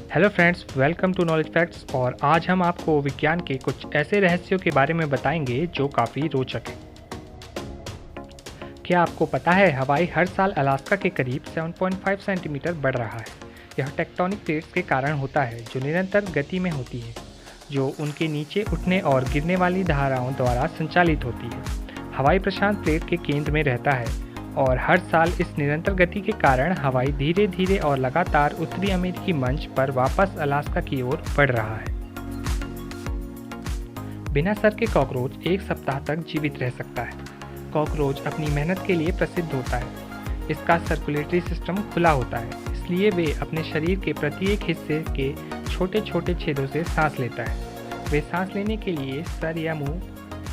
Hello friends, welcome to knowledge facts. और आज हम आपको विज्ञान के कुछ ऐसे रहस्यों के बारे में बताएंगे जो काफ़ी रोचक हैं। क्या आपको पता है हवाई हर साल अलास्का के करीब 7.5 सेंटीमीटर बढ़ रहा है। यह टेक्टोनिक प्लेट्स के कारण होता है जो निरंतर गति में होती है, जो उनके नीचे उठने और गिरने वाली धाराओं द्वारा संचालित होती है। हवाई प्रशांत प्लेट के केंद्र में रहता है और हर साल इस निरंतर गति के कारण हवाई धीरे धीरे और लगातार उत्तरी अमेरिकी मंच पर वापस अलास्का की ओर बढ़ रहा है। बिना सर के कॉकरोच एक सप्ताह तक जीवित रह सकता है। कॉकरोच अपनी मेहनत के लिए प्रसिद्ध होता है। इसका सर्कुलेटरी सिस्टम खुला होता है, इसलिए वे अपने शरीर के प्रत्येक हिस्से के छोटे छोटे छेदों से सांस लेता है। वे सांस लेने के लिए सर या मुंह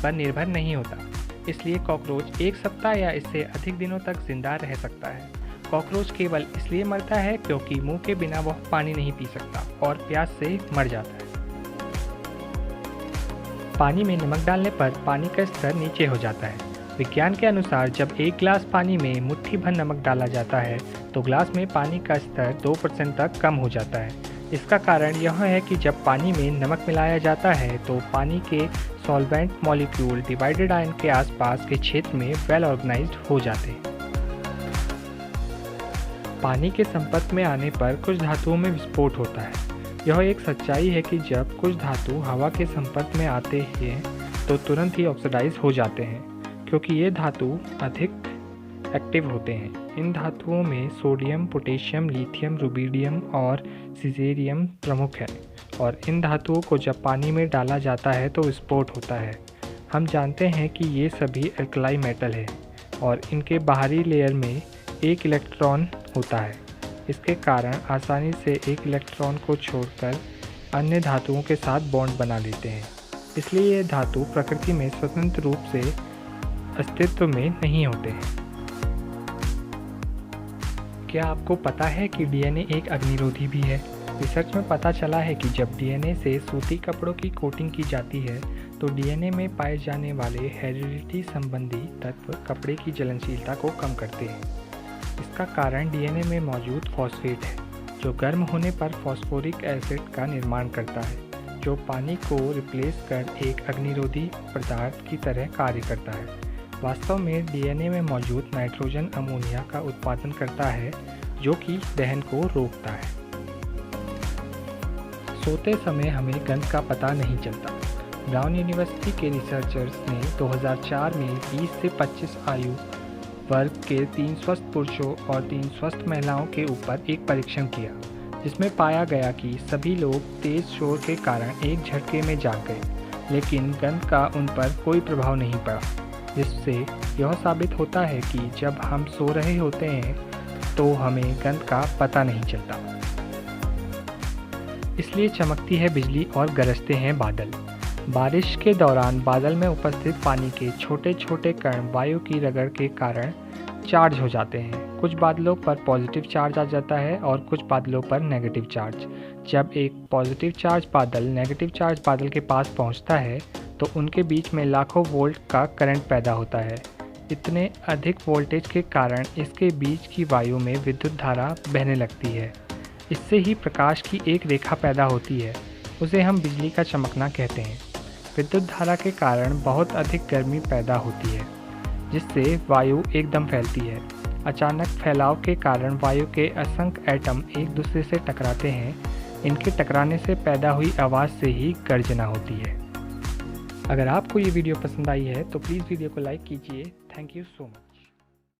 पर निर्भर नहीं होता, इसलिए कॉकरोच एक सप्ताह या इससे अधिक दिनों तक जिंदा रह सकता है। कॉकरोच केवल इसलिए मरता है क्योंकि मुंह के बिना वह पानी नहीं पी सकता और प्यास से मर जाता है। पानी में नमक डालने पर पानी का स्तर नीचे हो जाता है। विज्ञान के अनुसार जब एक गिलास पानी में मुट्ठी भर नमक डाला जाता है तो गिलास में पानी का स्तर 2% तक कम हो जाता है। इसका कारण यह है कि जब पानी में नमक मिलाया जाता है तो पानी के सॉल्वेंट मॉलिक्यूल डिवाइडेड आयन के आसपास के क्षेत्र में वेल ऑर्गेनाइज्ड हो जाते हैं। पानी के संपर्क में आने पर कुछ धातुओं में विस्फोट होता है। यह एक सच्चाई है कि जब कुछ धातु हवा के संपर्क में आते हैं तो तुरंत ही ऑक्सीडाइज हो जाते हैं, क्योंकि ये धातु अधिक एक्टिव होते हैं। इन धातुओं में सोडियम, पोटेशियम, लिथियम, रुबिडियम और सीज़ेरियम प्रमुख हैं, और इन धातुओं को जब पानी में डाला जाता है तो विस्फोट होता है। हम जानते हैं कि ये सभी अल्कली मेटल है और इनके बाहरी लेयर में एक इलेक्ट्रॉन होता है। इसके कारण आसानी से एक इलेक्ट्रॉन को छोड़कर अन्य धातुओं के साथ बॉन्ड बना लेते हैं। इसलिए ये धातु प्रकृति में स्वतंत्र रूप से अस्तित्व में नहीं होते हैं। क्या आपको पता है कि डीएनए एक अग्निरोधी भी है? रिसर्च में पता चला है कि जब डीएनए से सूती कपड़ों की कोटिंग की जाती है तो डीएनए में पाए जाने वाले हेरिडिटी संबंधी तत्व कपड़े की जलनशीलता को कम करते हैं। इसका कारण डीएनए में मौजूद फॉस्फेट है, जो गर्म होने पर फॉस्फोरिक एसिड का निर्माण करता है, जो पानी को रिप्लेस कर एक अग्निरोधी पदार्थ की तरह कार्य करता है। वास्तव में डीएनए में मौजूद नाइट्रोजन अमोनिया का उत्पादन करता है, जो कि दहन को रोकता है। सोते समय हमें गंध का पता नहीं चलता। ब्राउन यूनिवर्सिटी के रिसर्चर्स ने 2004 में 20 से 25 आयु वर्ग के 3 स्वस्थ पुरुषों और 3 स्वस्थ महिलाओं के ऊपर एक परीक्षण किया, जिसमें पाया गया कि सभी लोग तेज शोर के कारण एक झटके में जाग गए, लेकिन गंध का उन पर कोई प्रभाव नहीं पड़ा, जिससे यह साबित होता है कि जब हम सो रहे होते हैं तो हमें गंध का पता नहीं चलता। इसलिए चमकती है बिजली और गरजते हैं बादल। बारिश के दौरान बादल में उपस्थित पानी के छोटे छोटे कण वायु की रगड़ के कारण चार्ज हो जाते हैं। कुछ बादलों पर पॉजिटिव चार्ज आ जाता है और कुछ बादलों पर नेगेटिव चार्ज। जब एक पॉजिटिव चार्ज बादल नेगेटिव चार्ज बादल के पास पहुंचता है तो उनके बीच में लाखों वोल्ट का करंट पैदा होता है। इतने अधिक वोल्टेज के कारण इसके बीच की वायु में विद्युत धारा बहने लगती है। इससे ही प्रकाश की एक रेखा पैदा होती है, उसे हम बिजली का चमकना कहते हैं। विद्युत धारा के कारण बहुत अधिक गर्मी पैदा होती है, जिससे वायु एकदम फैलती है। अचानक फैलाव के कारण वायु के असंख्य एटम एक दूसरे से टकराते हैं। इनके टकराने से पैदा हुई आवाज़ से ही गर्जना होती है। अगर आपको ये वीडियो पसंद आई है तो प्लीज़ वीडियो को लाइक कीजिए। Thank you so much.